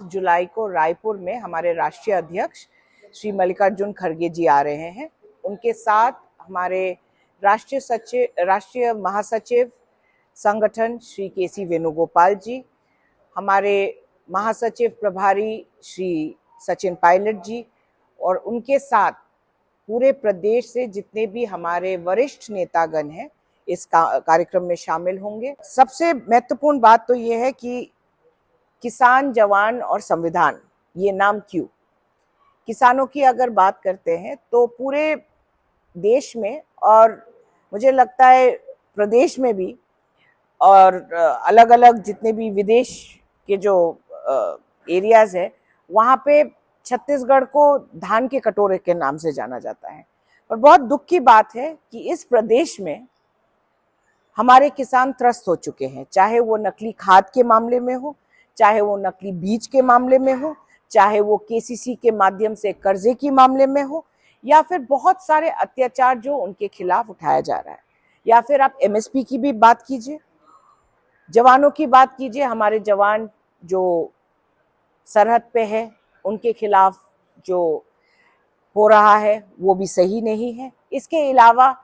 जुलाई को रायपुर में हमारे राष्ट्रीय अध्यक्ष श्री मल्लिकार्जुन खड़गे जी आ रहे हैं। उनके साथ हमारे राष्ट्रीय महासचिव संगठन श्री के.सी. वेणुगोपाल जी, हमारे महासचिव प्रभारी श्री सचिन पायलट जी और उनके साथ पूरे प्रदेश से जितने भी हमारे वरिष्ठ नेतागण हैं इस कार्यक्रम में शामिल होंगे। सबसे महत्वपूर्ण बात तो ये है कि किसान, जवान और संविधान, ये नाम क्यों? किसानों की अगर बात करते हैं तो पूरे देश में और मुझे लगता है प्रदेश में भी और अलग अलग जितने भी विदेश के जो एरियाज है वहाँ पे छत्तीसगढ़ को धान के कटोरे के नाम से जाना जाता है। और बहुत दुख की बात है कि इस प्रदेश में हमारे किसान त्रस्त हो चुके हैं, चाहे वो नकली खाद के मामले में हो, चाहे वो नकली बीज के मामले में हो, चाहे वो केसीसी के माध्यम से कर्जे के मामले में हो, या फिर बहुत सारे अत्याचार जो उनके खिलाफ उठाया जा रहा है। या फिर आप एमएसपी की भी बात कीजिए, जवानों की बात कीजिए, हमारे जवान जो सरहद पे है उनके खिलाफ जो हो रहा है वो भी सही नहीं है। इसके अलावा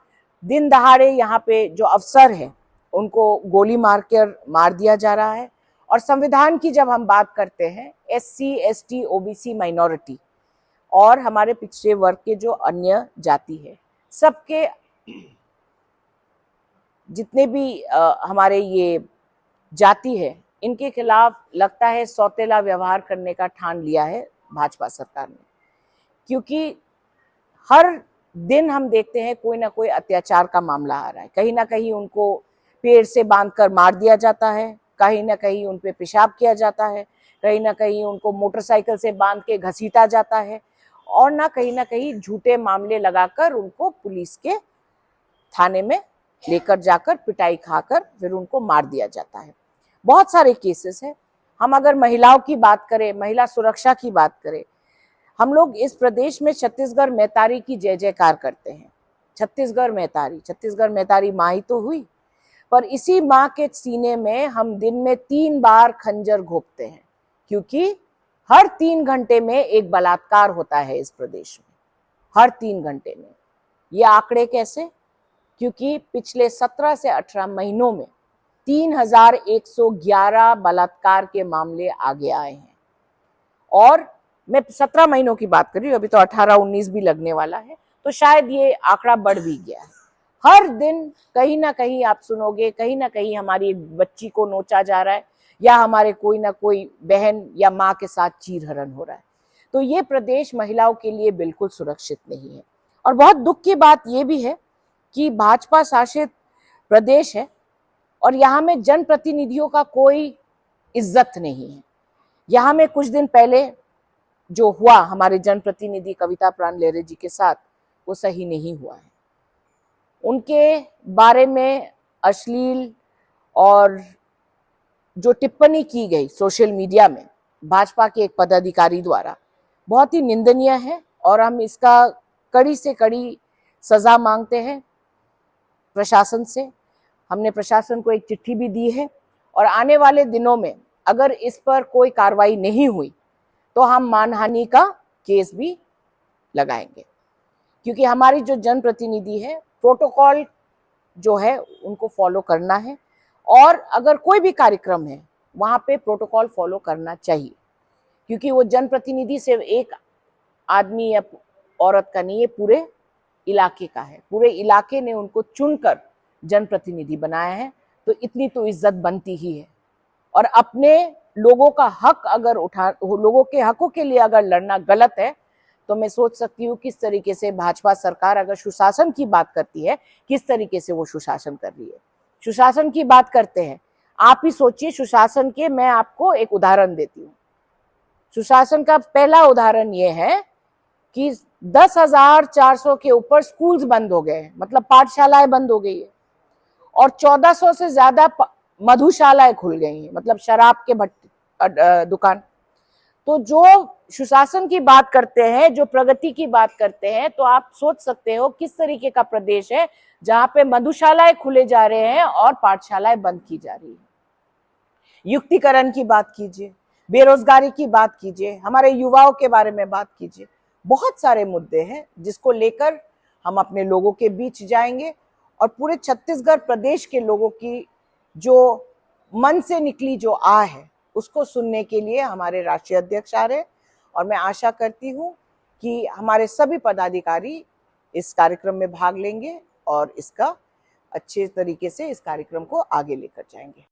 दिन दहाड़े यहाँ पे जो अफसर है उनको गोली मार दिया जा रहा है। और संविधान की जब हम बात करते हैं, एससी, एसटी, ओबीसी, माइनॉरिटी और हमारे पिछड़े वर्ग के जो अन्य जाति है, सबके जितने भी हमारे ये जाति है, इनके खिलाफ लगता है सौतेला व्यवहार करने का ठान लिया है भाजपा सरकार ने। क्योंकि हर दिन हम देखते हैं कोई ना कोई अत्याचार का मामला आ रहा है। कहीं ना कहीं उनको पेड़ से बांधकर मार दिया जाता है, कहीं ना कहीं उन पे पेशाब किया जाता है, कहीं ना कहीं उनको मोटरसाइकिल से बांध के घसीटा जाता है और ना कहीं झूठे मामले लगाकर उनको पुलिस के थाने में लेकर जाकर पिटाई खाकर फिर उनको मार दिया जाता है। बहुत सारे केसेस हैं। हम अगर महिलाओं की बात करें, महिला सुरक्षा की बात करें, हम लोग इस प्रदेश में छत्तीसगढ़ मैतारी की जय जयकार करते हैं। छत्तीसगढ़ मैतारी माँ ही तो हुई, पर इसी माँ के सीने में हम दिन में 3 बार खंजर घोंपते हैं, क्योंकि हर 3 घंटे में एक बलात्कार होता है इस प्रदेश में, हर 3 घंटे में। ये आंकड़े कैसे? क्योंकि पिछले 17 से 18 महीनों में 3111 बलात्कार के मामले आगे आए हैं। और मैं 17 महीनों की बात कर रही हूँ, अभी तो 18-19 भी लगने वाला है, तो शायद ये आंकड़ा बढ़ भी गया है। हर दिन कहीं ना कहीं आप सुनोगे, कहीं ना कहीं हमारी एक बच्ची को नोचा जा रहा है या हमारे कोई ना कोई बहन या माँ के साथ चीरहरण हो रहा है। तो ये प्रदेश महिलाओं के लिए बिल्कुल सुरक्षित नहीं है। और बहुत दुख की बात ये भी है कि भाजपा शासित प्रदेश है और यहाँ में जनप्रतिनिधियों का कोई इज्जत नहीं है। यहाँ में कुछ दिन पहले जो हुआ हमारे जनप्रतिनिधि कविता प्राण लेहरे जी के साथ, वो सही नहीं हुआ है। उनके बारे में अश्लील और जो टिप्पणी की गई सोशल मीडिया में भाजपा के एक पदाधिकारी द्वारा, बहुत ही निंदनीय है और हम इसका कड़ी से कड़ी सजा मांगते हैं प्रशासन से। हमने प्रशासन को एक चिट्ठी भी दी है और आने वाले दिनों में अगर इस पर कोई कार्रवाई नहीं हुई तो हम मानहानि का केस भी लगाएंगे। क्योंकि हमारी जो जनप्रतिनिधि है, प्रोटोकॉल जो है उनको फॉलो करना है और अगर कोई भी कार्यक्रम है वहाँ पे प्रोटोकॉल फॉलो करना चाहिए। क्योंकि वो जनप्रतिनिधि सिर्फ एक आदमी या औरत का नहीं है, पूरे इलाके का है। पूरे इलाके ने उनको चुनकर जनप्रतिनिधि बनाया है, तो इतनी तो इज्जत बनती ही है। और अपने लोगों का हक अगर लोगों के हकों के लिए अगर लड़ना गलत है, तो मैं सोच सकती हूँ किस तरीके से भाजपा सरकार अगर सुशासन की बात करती है, किस तरीके से वो सुशासन कर रही है। सुशासन की बात करते हैं, आप ही सोचिए सुशासन के, मैं आपको एक उदाहरण देती हूँ। सुशासन का पहला उदाहरण ये है कि 10,400 के ऊपर स्कूल्स बंद हो गए, मतलब पाठशालाएं बंद हो गई है, और 1400 से ज्यादा मधुशालाएं खुल गई हैं, मतलब शराब के दुकान। तो जो सुशासन की बात करते हैं, जो प्रगति की बात करते हैं, तो आप सोच सकते हो किस तरीके का प्रदेश है जहां पे मधुशालाएं खुले जा रहे हैं और पाठशालाएं बंद की जा रही है। युक्तिकरण की बात कीजिए, बेरोजगारी की बात कीजिए, हमारे युवाओं के बारे में बात कीजिए। बहुत सारे मुद्दे हैं जिसको लेकर हम अपने लोगों के बीच जाएंगे और पूरे छत्तीसगढ़ प्रदेश के लोगों की जो मन से निकली जो आह है उसको सुनने के लिए हमारे राष्ट्रीय अध्यक्ष आ रहे। और मैं आशा करती हूँ कि हमारे सभी पदाधिकारी इस कार्यक्रम में भाग लेंगे और इसका अच्छे तरीके से इस कार्यक्रम को आगे लेकर जाएंगे।